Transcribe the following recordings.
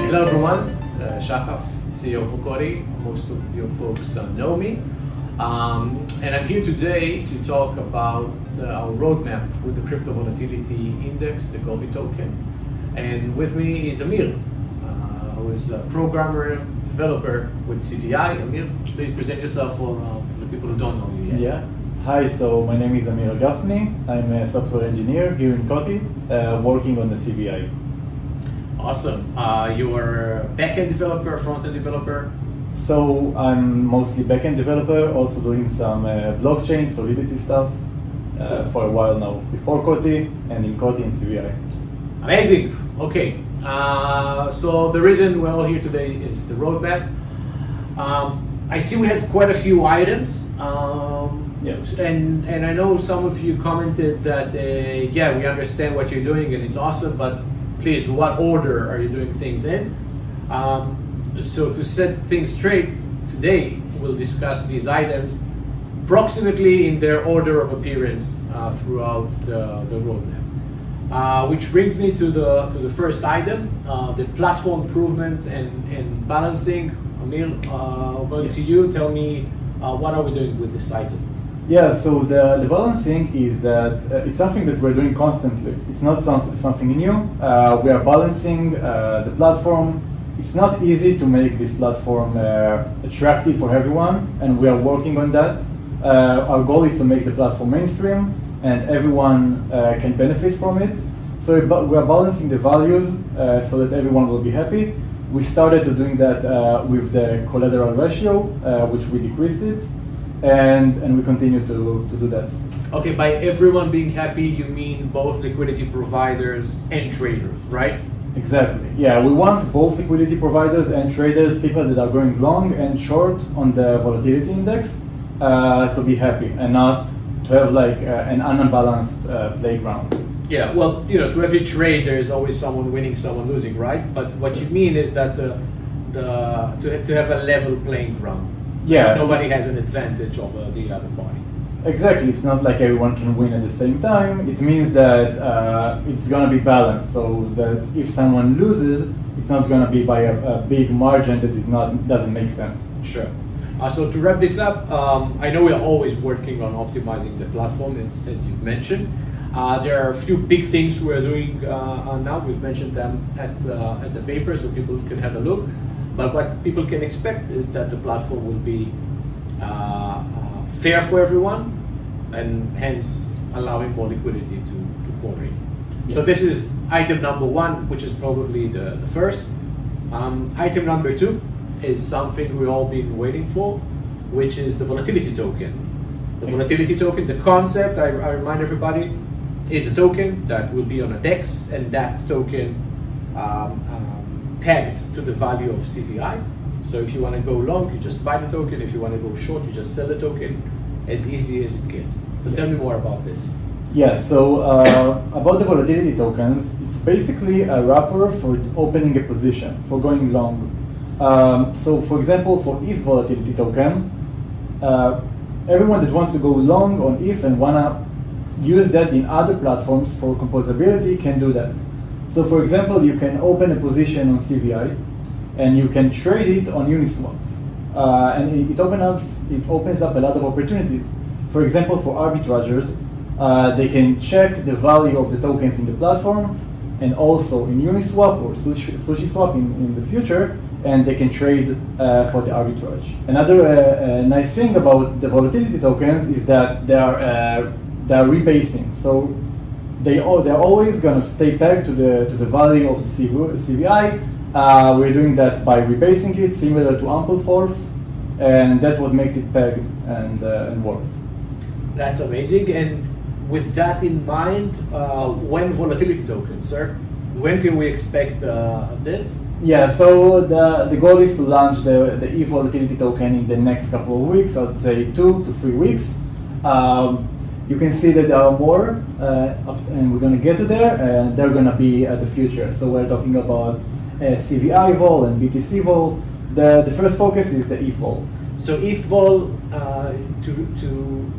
Hello everyone, Shahaf, CEO for COTI. Most of you folks know me. And I'm here today to talk about our roadmap with the Crypto Volatility Index, the COTI token. And with me is Amir, who is a programmer, developer with CVI. Amir, please present yourself for the people who don't know you yet. Yeah. Hi, so my name is Amir Hagafny. I'm a software engineer here in COTI, working on the CVI. Awesome. You are a backend developer, front-end developer? So I'm mostly backend developer, also doing some blockchain, Solidity stuff for a while now, before COTI and in COTI and CVI. Amazing. Okay. So the reason we're all here today is the roadmap. I see we have quite a few items. Yes. And I know some of you commented that, yeah, we understand what you're doing and it's awesome, but please, what order are you doing things in? So to set things straight, today we'll discuss these items approximately in their order of appearance throughout the roadmap. Which brings me to the first item, the platform improvement and balancing. Amir, going to you, tell me what are we doing with this item? Yeah, so the balancing is that it's something that we're doing constantly. It's not something new. We are balancing the platform. It's not easy to make this platform attractive for everyone, and we are working on that. Our goal is to make the platform mainstream, and everyone can benefit from it. So we are balancing the values so that everyone will be happy. We started to doing that with the collateral ratio, which we decreased it. And we continue to do that. Okay, by everyone being happy, you mean both liquidity providers and traders, right? Exactly. Yeah, we want both liquidity providers and traders, people that are going long and short on the volatility index, to be happy and not to have like an unbalanced playground. Yeah, well, you know, to every trade there is always someone winning, someone losing, right? But what you mean is that to have a level playing ground. Yeah. Nobody has an advantage over the other party. Exactly. It's not like everyone can win at the same time. It means that it's going to be balanced, so that if someone loses, it's not going to be by a big margin that doesn't make sense. Sure. So to wrap this up, I know we're always working on optimizing the platform, as you've mentioned. There are a few big things we're doing now. We've mentioned them at the paper, so people can have a look. But what people can expect is that the platform will be fair for everyone, and hence allowing more liquidity to pour in. Yeah. So this is item number one, which is probably the first. Item number two is something we've all been waiting for, which is the volatility token. The volatility token, the concept, I remind everybody, is a token that will be on a DEX, and that token pegged to the value of CVI. So if you want to go long, you just buy the token. If you want to go short, you just sell the token. As easy as it gets. So tell me more about this. Yeah, so about the volatility tokens, it's basically a wrapper for opening a position, for going long. So for example, for ETH volatility token, everyone that wants to go long on ETH and want to use that in other platforms for composability can do that. So for example, you can open a position on CVI and you can trade it on Uniswap. And it opens up a lot of opportunities. For example, for arbitragers, they can check the value of the tokens in the platform and also in Uniswap or SushiSwap in the future, and they can trade for the arbitrage. Another nice thing about the volatility tokens is that they are rebasing. So they're always going to stay pegged to the value of the CVI. We're doing that by rebasing it, similar to Ampleforth, and that's what makes it pegged and works. That's amazing. And with that in mind, when volatility tokens, sir? When can we expect this? Yeah, so the goal is to launch the ETH volatility token in the next couple of weeks. I'd say 2 to 3 weeks. You can see that there are more, and we're going to get to there, and they're going to be at the future. So we're talking about CVI vol and BTC vol. The first focus is the ETH vol. So ETH vol, to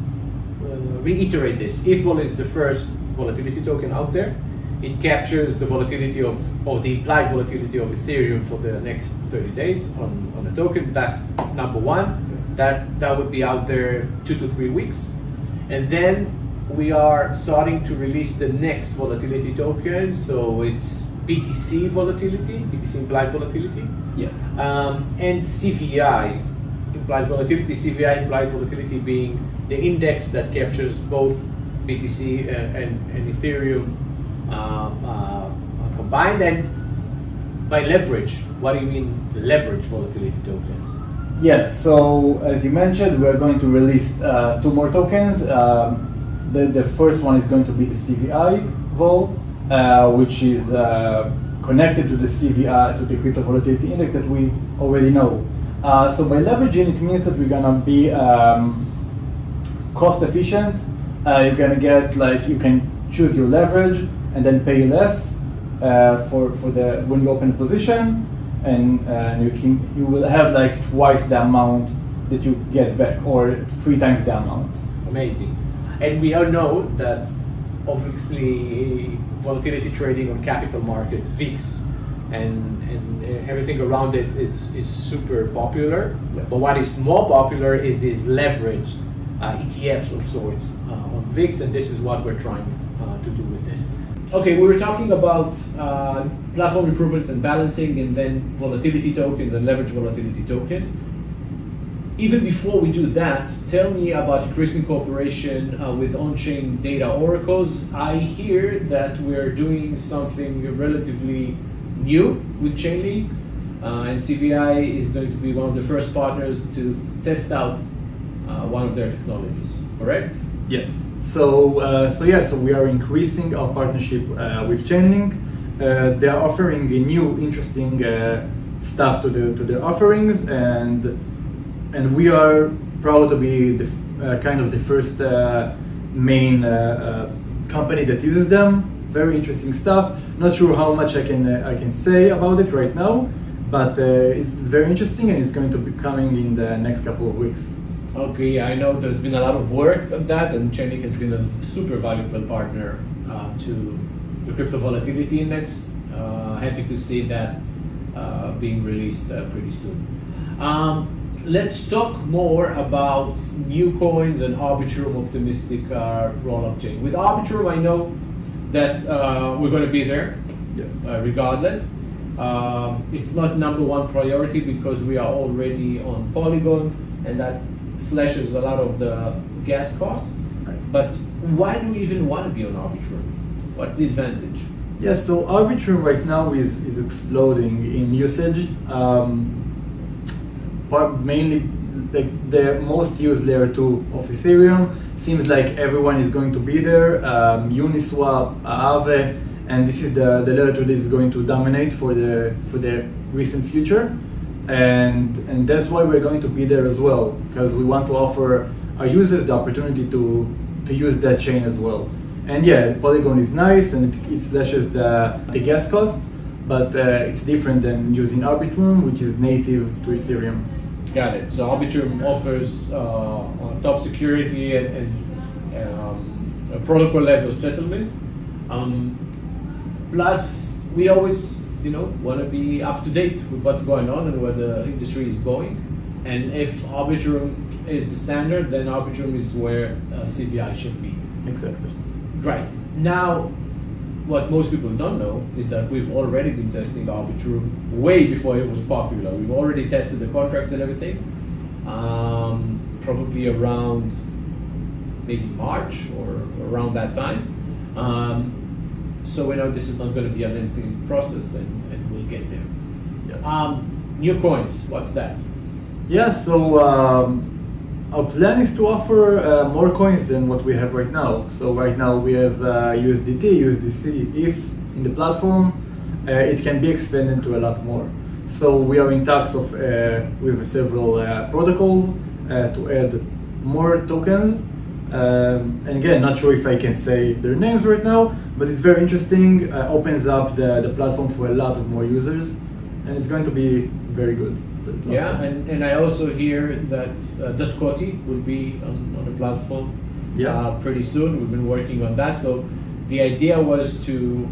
reiterate this, ETH vol is the first volatility token out there. It captures the volatility of, or the implied volatility of Ethereum for the next 30 days on the token. That's number one. That would be out there 2 to 3 weeks. And then we are starting to release the next volatility token. So it's BTC volatility, BTC implied volatility. Yes. And CVI, implied volatility, CVI implied volatility being the index that captures both BTC and Ethereum combined. And by leverage, what do you mean leverage volatility tokens? Yeah, so as you mentioned, we're going to release 2 more tokens. The first one is going to be the CVI vol, which is connected to the CVI, to the Crypto Volatility Index that we already know. So by leveraging, it means that we're gonna be cost efficient. You're gonna get, like, you can choose your leverage and then pay less for the when you open a position, and you will have like twice the amount that you get back, or 3 times the amount. Amazing. And we all know that obviously volatility trading on capital markets, VIX, and everything around it is super popular. Yes. But what is more popular is these leveraged ETFs of sorts on VIX, and this is what we're trying to do with this. Okay, we were talking about platform improvements and balancing, and then volatility tokens and leverage volatility tokens. Even before we do that, tell me about increasing cooperation with on-chain data oracles. I hear that we're doing something relatively new with Chainlink, and CVI is going to be one of the first partners to test out one of their technologies, correct? Yes. So we are increasing our partnership with Chainlink. They are offering a new, interesting stuff to their offerings, and we are proud to be the kind of the first main company that uses them. Very interesting stuff. Not sure how much I can say about it right now, but it's very interesting, and it's going to be coming in the next couple of weeks. Okay, I know there's been a lot of work on that, and Chainlink has been a super valuable partner to the Crypto Volatility Index. Happy to see that being released pretty soon. Let's talk more about new coins and Arbitrum optimistic roll-up chain. With Arbitrum, I know that we're going to be there, Yes. regardless. It's not #1 priority because we are already on Polygon, and that slashes a lot of the gas costs. Right. But why do we even want to be on Arbitrum? What's the advantage? Yeah, so Arbitrage right now is exploding in usage. Mainly, the most used layer 2 of Ethereum. Seems like everyone is going to be there. Uniswap, Aave, and this is the layer 2 that is going to dominate for the recent future. And that's why we're going to be there as well, because we want to offer our users the opportunity to use that chain as well. And yeah, Polygon is nice, and it slashes the gas costs, but it's different than using Arbitrum, which is native to Ethereum. Got it. So Arbitrum offers top security and a protocol level settlement. Plus, we always, want to be up to date with what's going on and where the industry is going. And if Arbitrum is the standard, then Arbitrum is where CVI should be. Exactly. Right. Now, what most people don't know is that we've already been testing Arbitrum way before it was popular. We've already tested the contracts and everything, probably around maybe March or around that time. So we know this is not going to be a lengthy process, and we'll get there. Yeah. New coins, what's that? Yeah, so our plan is to offer more coins than what we have right now. So right now we have USDT, USDC, ETH in the platform. It can be expanded to a lot more. So we are in talks with several protocols to add more tokens. And again, not sure if I can say their names right now, but it's very interesting. Opens up the platform for a lot of more users, and it's going to be very good. Yeah, and I also hear that .COTI will be on the platform pretty soon. We've been working on that. So the idea was to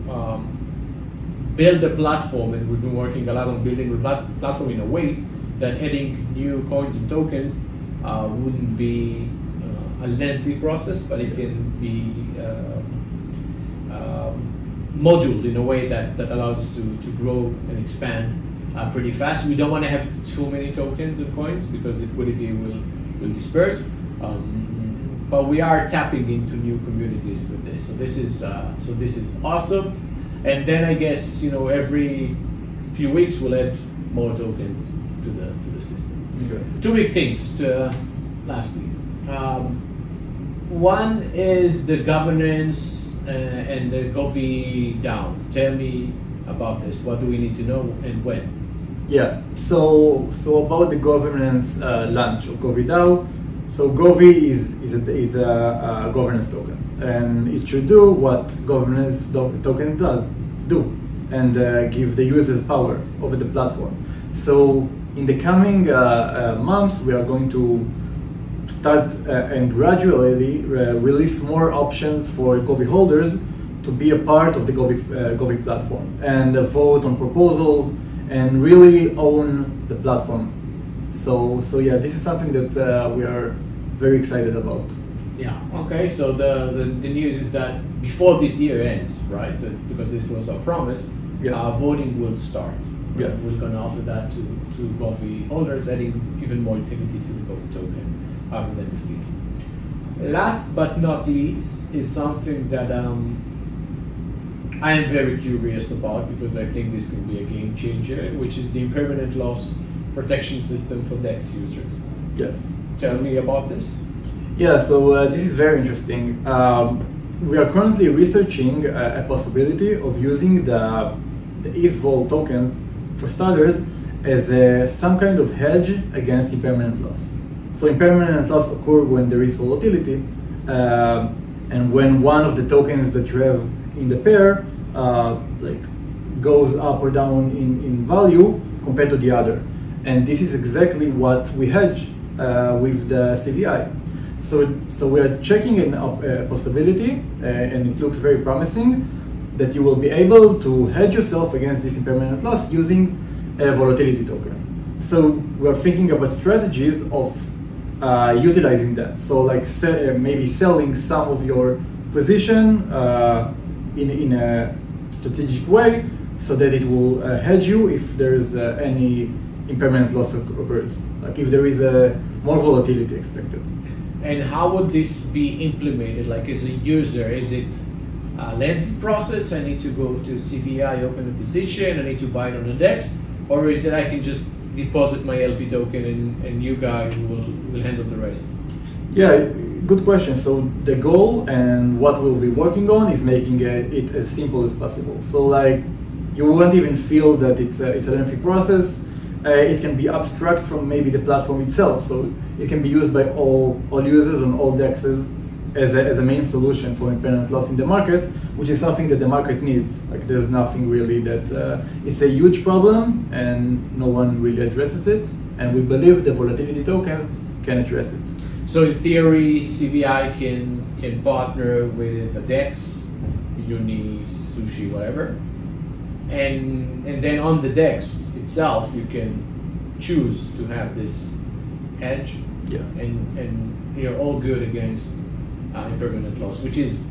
build a platform, and we've been working a lot on building a platform in a way that adding new coins and tokens wouldn't be a lengthy process, but it can be moduled in a way that allows us to grow and expand pretty fast. We don't want to have too many tokens and coins because liquidity will disperse. But we are tapping into new communities with this. So this is awesome. And then I guess every few weeks we'll add more tokens to the system. Okay. Two big things. Lastly, one is the governance and the COTI down. Tell me about this. What do we need to know and when? Yeah. So about the governance launch of COTI DAO. So COTI is a governance token, and it should do what governance token do, and give the users power over the platform. So in the coming months, we are going to start and gradually release more options for COTI holders to be a part of the COTI platform and vote on proposals and really own the platform. So yeah, this is something that we are very excited about. Yeah. Okay. So the news is that before this year ends, right? Because this was our promise. Yeah. Voting will start. Yes. We're going to offer that to COTI holders, adding even more utility to the COTI token other than the fees. Last but not least is something that I am very curious about because I think this can be a game changer, which is the impermanent loss protection system for DEX users. Yes. Tell me about this. Yeah, so this is very interesting. We are currently researching a possibility of using the ETH-Vol tokens, for starters, as some kind of hedge against impermanent loss. So impermanent loss occurs when there is volatility, and when one of the tokens that you have in the pair goes up or down in value compared to the other. And this is exactly what we hedge with the CVI. So we are checking a possibility, and it looks very promising, that you will be able to hedge yourself against this impermanent loss using a volatility token. So we are thinking about strategies of utilizing that. So maybe selling some of your position in a strategic way so that it will hedge you if there is any impermanent loss occurs, like if there is more volatility expected. And how would this be implemented? Like as a user, is it a lengthy process? I need to go to CVI, open a position, I need to buy it on the DEX, or is it I can just deposit my LP token and you guys will handle the rest? Yeah, good question. So the goal and what we'll be working on is making it as simple as possible. So you won't even feel that it's a lengthy process. It can be abstract from maybe the platform itself. So it can be used by all users on all DEXs as a main solution for impermanent loss in the market, which is something that the market needs. Like there's nothing really that it's a huge problem and no one really addresses it. And we believe the volatility tokens can address it. So in theory, CVI can partner with a DEX, Uni, Sushi, whatever, and then on the DEX itself, you can choose to have this hedge, yeah, and you're all good against impermanent loss, which is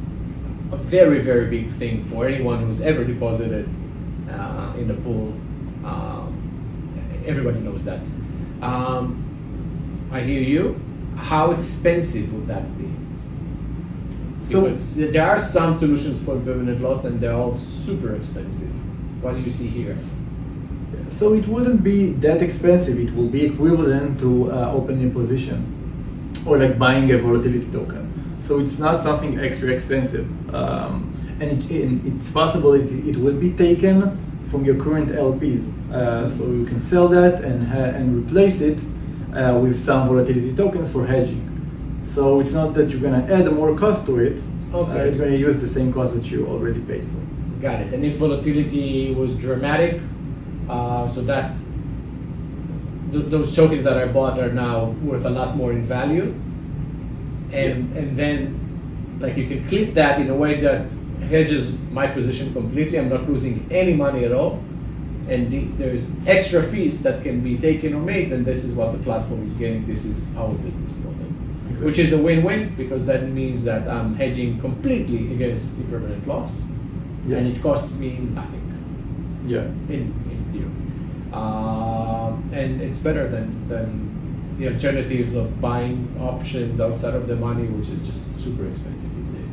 a very, very big thing for anyone who's ever deposited in the pool. Everybody knows that. I hear you. How expensive would that be? Because there are some solutions for impermanent loss and they're all super expensive. What do you see here? So it wouldn't be that expensive. It will be equivalent to opening a position or buying a volatility token. So it's not something extra expensive. And it's possible it will be taken from your current LPs. So you can sell that and replace it with some volatility tokens for hedging. So it's not that you're going to add more cost to it. Okay. You're going to use the same cost that you already paid for. Got it. And if volatility was dramatic, so that those tokens that I bought are now worth a lot more in value, and then you can clip that in a way that hedges my position completely. I'm not losing any money at all. And there's extra fees that can be taken or made, and this is what the platform is getting. This is our business model, which is a win-win, because that means that I'm hedging completely against impermanent loss, and it costs me nothing. In theory, and it's better than the alternatives of buying options outside of the money, which is just super expensive these days.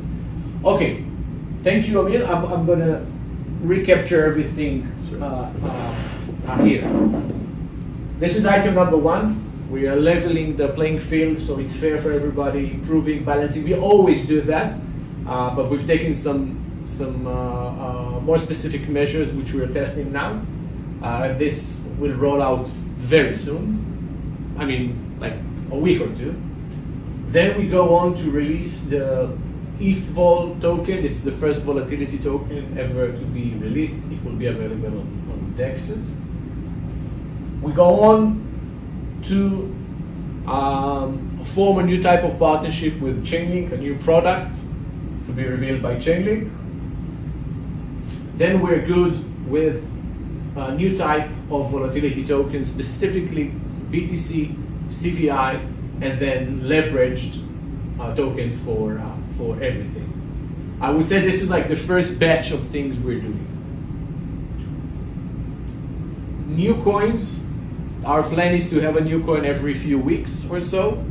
Okay, thank you, Amir. I'm gonna recapture everything here. This is item number 1. We are leveling the playing field so it's fair for everybody, improving, balancing. We always do that, but we've taken some more specific measures which we are testing now. This will roll out very soon. I mean, like a week or two. Then we go on to release the ETH-Vol token. It's the first volatility token ever to be released. It will be available on DEXs. We go on to form a new type of partnership with Chainlink, a new product to be revealed by Chainlink. Then we're good with a new type of volatility token, specifically BTC, CVI, and then leveraged tokens for everything. I would say this is like the first batch of things we're doing. New coins. Our plan is to have a new coin every few weeks or so,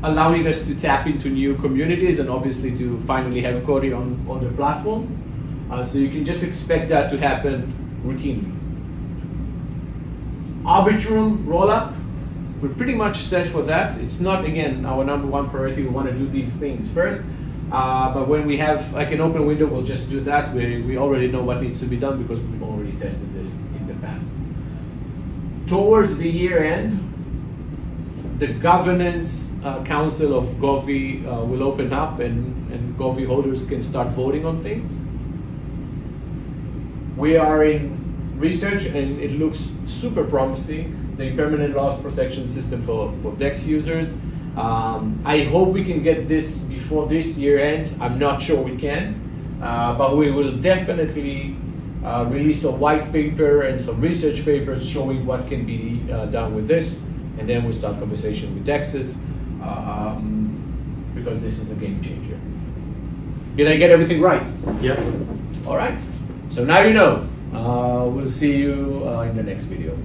allowing us to tap into new communities and obviously to finally have COTI on the platform. So you can just expect that to happen routinely. Arbitrage roll-up, we're pretty much set for that. It's not, again, our number 1 priority. We want to do these things first. But when we have like an open window, we'll just do that. We already know what needs to be done because we've already tested this in the past. Towards the year end, the governance council of Govi will open up, and Govi holders can start voting on things. We are in research, and it looks super promising. The impermanent loss protection system for DEX users. I hope we can get this before this year ends. I'm not sure we can, but we will definitely release a white paper and some research papers showing what can be done with this, and then we start conversation with DEXs, because this is a game changer. Did I get everything right? Yeah. All right. So now you know. We'll see you in the next video.